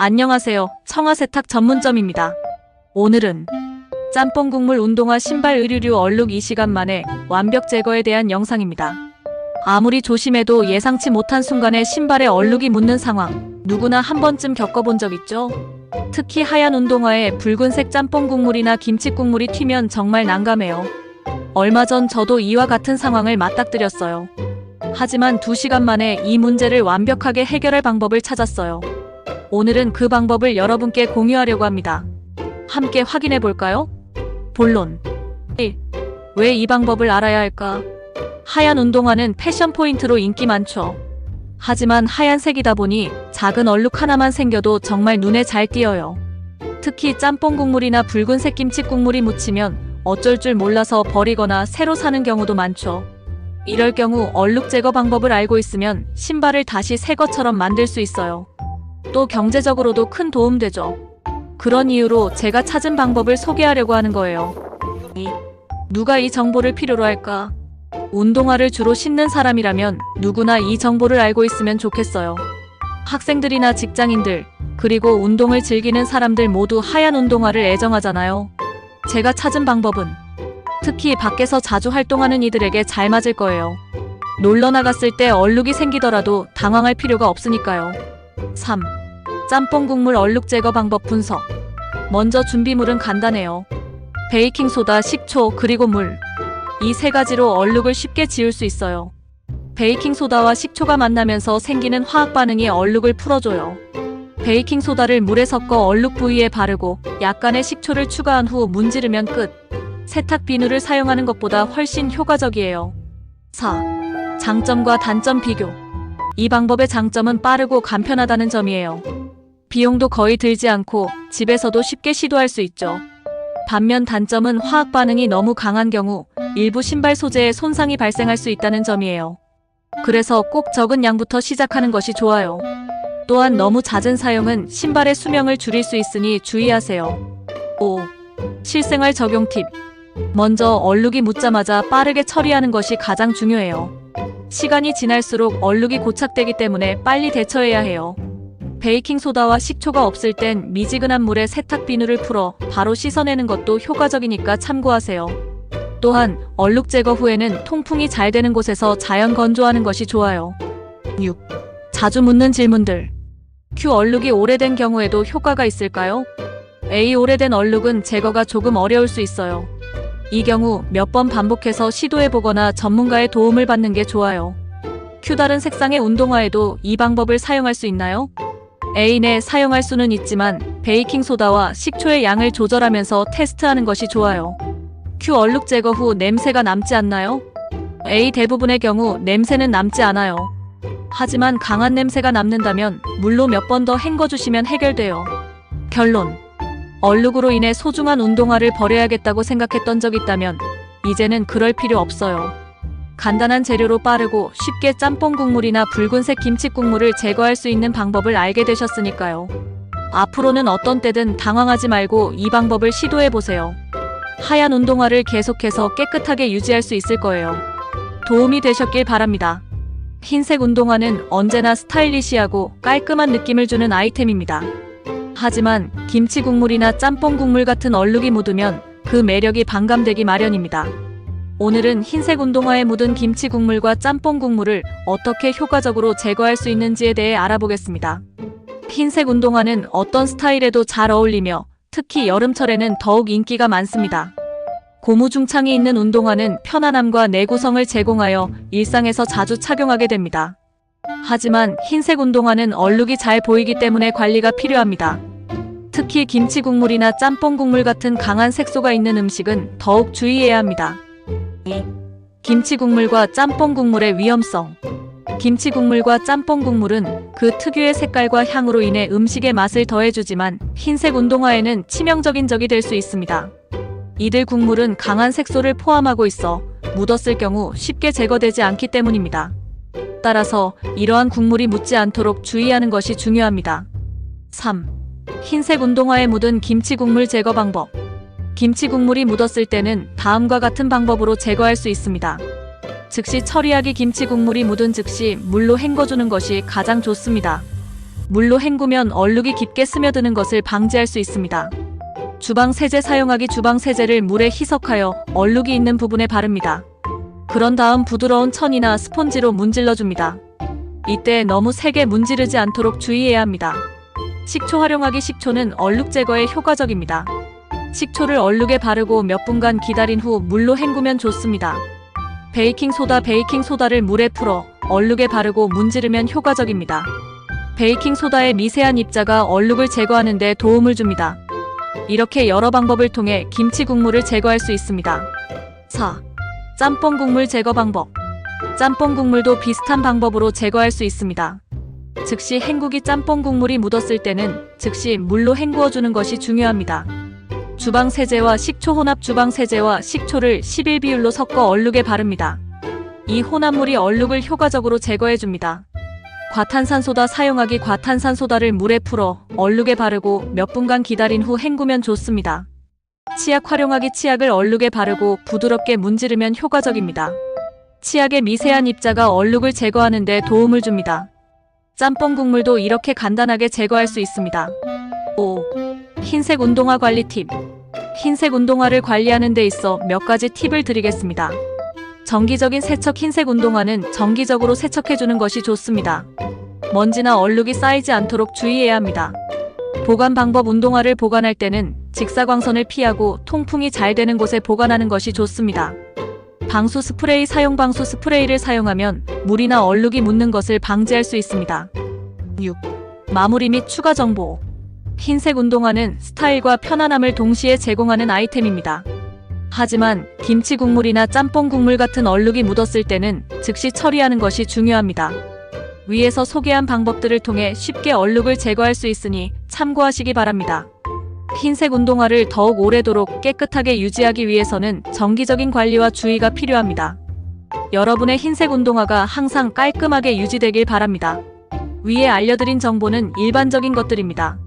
안녕하세요. 청아세탁 전문점입니다. 오늘은 짬뽕 국물 운동화 신발 의류류 얼룩 2시간 만에 완벽 제거에 대한 영상입니다. 아무리 조심해도 예상치 못한 순간에 신발에 얼룩이 묻는 상황, 누구나 한 번쯤 겪어본 적 있죠? 특히 하얀 운동화에 붉은색 짬뽕 국물이나 김치 국물이 튀면 정말 난감해요. 얼마 전 저도 이와 같은 상황을 맞닥뜨렸어요. 하지만 2시간 만에 이 문제를 완벽하게 해결할 방법을 찾았어요. 오늘은 그 방법을 여러분께 공유하려고 합니다. 함께 확인해 볼까요? 본론 1. 왜 이 방법을 알아야 할까? 하얀 운동화는 패션 포인트로 인기 많죠. 하지만 하얀색이다 보니 작은 얼룩 하나만 생겨도 정말 눈에 잘 띄어요. 특히 짬뽕 국물이나 붉은색 김치 국물이 묻히면 어쩔 줄 몰라서 버리거나 새로 사는 경우도 많죠. 이럴 경우 얼룩 제거 방법을 알고 있으면 신발을 다시 새 것처럼 만들 수 있어요. 또 경제적으로도 큰 도움 되죠. 그런 이유로 제가 찾은 방법을 소개하려고 하는 거예요. 누가 이 정보를 필요로 할까? 운동화를 주로 신는 사람이라면 누구나 이 정보를 알고 있으면 좋겠어요. 학생들이나 직장인들, 그리고 운동을 즐기는 사람들 모두 하얀 운동화를 애정하잖아요. 제가 찾은 방법은 특히 밖에서 자주 활동하는 이들에게 잘 맞을 거예요. 놀러 나갔을 때 얼룩이 생기더라도 당황할 필요가 없으니까요. 3. 짬뽕 국물 얼룩 제거 방법 분석. 먼저 준비물은 간단해요. 베이킹소다, 식초, 그리고 물. 이 세 가지로 얼룩을 쉽게 지울 수 있어요. 베이킹소다와 식초가 만나면서 생기는 화학 반응이 얼룩을 풀어줘요. 베이킹소다를 물에 섞어 얼룩 부위에 바르고 약간의 식초를 추가한 후 문지르면 끝. 세탁 비누를 사용하는 것보다 훨씬 효과적이에요. 4. 장점과 단점 비교. 이 방법의 장점은 빠르고 간편하다는 점이에요. 비용도 거의 들지 않고 집에서도 쉽게 시도할 수 있죠. 반면 단점은 화학 반응이 너무 강한 경우 일부 신발 소재에 손상이 발생할 수 있다는 점이에요. 그래서 꼭 적은 양부터 시작하는 것이 좋아요. 또한 너무 잦은 사용은 신발의 수명을 줄일 수 있으니 주의하세요. 5. 실생활 적용 팁. 먼저 얼룩이 묻자마자 빠르게 처리하는 것이 가장 중요해요. 시간이 지날수록 얼룩이 고착되기 때문에 빨리 대처해야 해요. 베이킹소다와 식초가 없을 땐 미지근한 물에 세탁 비누를 풀어 바로 씻어내는 것도 효과적이니까 참고하세요. 또한 얼룩 제거 후에는 통풍이 잘 되는 곳에서 자연 건조하는 것이 좋아요. 6. 자주 묻는 질문들. Q 얼룩이 오래된 경우에도 효과가 있을까요? A. 오래된 얼룩은 제거가 조금 어려울 수 있어요. 이 경우 몇 번 반복해서 시도해보거나 전문가의 도움을 받는 게 좋아요. Q 다른 색상의 운동화에도 이 방법을 사용할 수 있나요? A. 네, 사용할 수는 있지만 베이킹소다와 식초의 양을 조절하면서 테스트하는 것이 좋아요. Q 얼룩 제거 후 냄새가 남지 않나요? A. 대부분의 경우 냄새는 남지 않아요. 하지만 강한 냄새가 남는다면 물로 몇 번 더 헹궈주시면 해결돼요. 결론. 얼룩으로 인해 소중한 운동화를 버려야겠다고 생각했던 적 있다면 이제는 그럴 필요 없어요. 간단한 재료로 빠르고 쉽게 짬뽕 국물이나 붉은색 김치 국물을 제거할 수 있는 방법을 알게 되셨으니까요. 앞으로는 어떤 때든 당황하지 말고 이 방법을 시도해보세요. 하얀 운동화를 계속해서 깨끗하게 유지할 수 있을 거예요. 도움이 되셨길 바랍니다. 흰색 운동화는 언제나 스타일리시하고 깔끔한 느낌을 주는 아이템입니다. 하지만 김치 국물이나 짬뽕 국물 같은 얼룩이 묻으면 그 매력이 반감되기 마련입니다. 오늘은 흰색 운동화에 묻은 김치 국물과 짬뽕 국물을 어떻게 효과적으로 제거할 수 있는지에 대해 알아보겠습니다. 흰색 운동화는 어떤 스타일에도 잘 어울리며 특히 여름철에는 더욱 인기가 많습니다. 고무중창이 있는 운동화는 편안함과 내구성을 제공하여 일상에서 자주 착용하게 됩니다. 하지만 흰색 운동화는 얼룩이 잘 보이기 때문에 관리가 필요합니다. 특히 김치 국물이나 짬뽕 국물 같은 강한 색소가 있는 음식은 더욱 주의해야 합니다. 2. 김치 국물과 짬뽕 국물의 위험성. 김치 국물과 짬뽕 국물은 그 특유의 색깔과 향으로 인해 음식의 맛을 더해주지만 흰색 운동화에는 치명적인 적이 될 수 있습니다. 이들 국물은 강한 색소를 포함하고 있어 묻었을 경우 쉽게 제거되지 않기 때문입니다. 따라서 이러한 국물이 묻지 않도록 주의하는 것이 중요합니다. 3. 흰색 운동화에 묻은 김치 국물 제거 방법. 김치 국물이 묻었을 때는 다음과 같은 방법으로 제거할 수 있습니다. 즉시 처리하기. 김치 국물이 묻은 즉시 물로 헹궈주는 것이 가장 좋습니다. 물로 헹구면 얼룩이 깊게 스며드는 것을 방지할 수 있습니다. 주방 세제 사용하기. 주방 세제를 물에 희석하여 얼룩이 있는 부분에 바릅니다. 그런 다음 부드러운 천이나 스펀지로 문질러 줍니다. 이때 너무 세게 문지르지 않도록 주의해야 합니다. 식초 활용하기. 식초는 얼룩 제거에 효과적입니다. 식초를 얼룩에 바르고 몇 분간 기다린 후 물로 헹구면 좋습니다. 베이킹소다. 베이킹소다를 물에 풀어 얼룩에 바르고 문지르면 효과적입니다. 베이킹소다의 미세한 입자가 얼룩을 제거하는 데 도움을 줍니다. 이렇게 여러 방법을 통해 김치 국물을 제거할 수 있습니다. 4. 짬뽕 국물 제거 방법. 짬뽕 국물도 비슷한 방법으로 제거할 수 있습니다. 즉시 헹구기. 짬뽕 국물이 묻었을 때는 즉시 물로 헹구어 주는 것이 중요합니다. 주방 세제와 식초 혼합. 주방 세제와 식초를 11 비율로 섞어 얼룩에 바릅니다. 이 혼합물이 얼룩을 효과적으로 제거해 줍니다. 과탄산소다 사용하기. 과탄산소다를 물에 풀어 얼룩에 바르고 몇 분간 기다린 후 헹구면 좋습니다. 치약 활용하기. 치약을 얼룩에 바르고 부드럽게 문지르면 효과적입니다. 치약의 미세한 입자가 얼룩을 제거하는 데 도움을 줍니다. 짬뽕 국물도 이렇게 간단하게 제거할 수 있습니다. 5. 흰색 운동화 관리 팁. 흰색 운동화를 관리하는 데 있어 몇 가지 팁을 드리겠습니다. 정기적인 세척. 흰색 운동화는 정기적으로 세척해주는 것이 좋습니다. 먼지나 얼룩이 쌓이지 않도록 주의해야 합니다. 보관 방법. 운동화를 보관할 때는 직사광선을 피하고 통풍이 잘 되는 곳에 보관하는 것이 좋습니다. 방수 스프레이 사용. 방수 스프레이를 사용하면 물이나 얼룩이 묻는 것을 방지할 수 있습니다. 6. 마무리 및 추가 정보. 흰색 운동화는 스타일과 편안함을 동시에 제공하는 아이템입니다. 하지만 김치 국물이나 짬뽕 국물 같은 얼룩이 묻었을 때는 즉시 처리하는 것이 중요합니다. 위에서 소개한 방법들을 통해 쉽게 얼룩을 제거할 수 있으니 참고하시기 바랍니다. 흰색 운동화를 더욱 오래도록 깨끗하게 유지하기 위해서는 정기적인 관리와 주의가 필요합니다. 여러분의 흰색 운동화가 항상 깔끔하게 유지되길 바랍니다. 위에 알려드린 정보는 일반적인 것들입니다.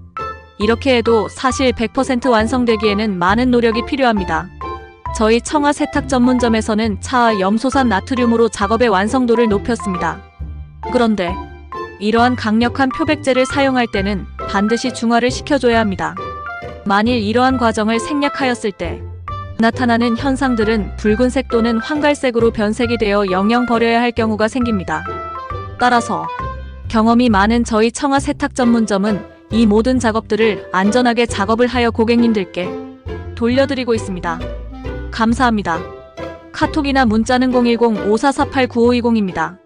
이렇게 해도 사실 100% 완성되기에는 많은 노력이 필요합니다. 저희 청아 세탁 전문점에서는 차와 염소산 나트륨으로 작업의 완성도를 높였습니다. 그런데 이러한 강력한 표백제를 사용할 때는 반드시 중화를 시켜줘야 합니다. 만일 이러한 과정을 생략하였을 때 나타나는 현상들은 붉은색 또는 황갈색으로 변색이 되어 영영 버려야 할 경우가 생깁니다. 따라서 경험이 많은 저희 청아 세탁 전문점은 이 모든 작업들을 안전하게 작업을 하여 고객님들께 돌려드리고 있습니다. 감사합니다. 카톡이나 문자는 010-5448-9520입니다.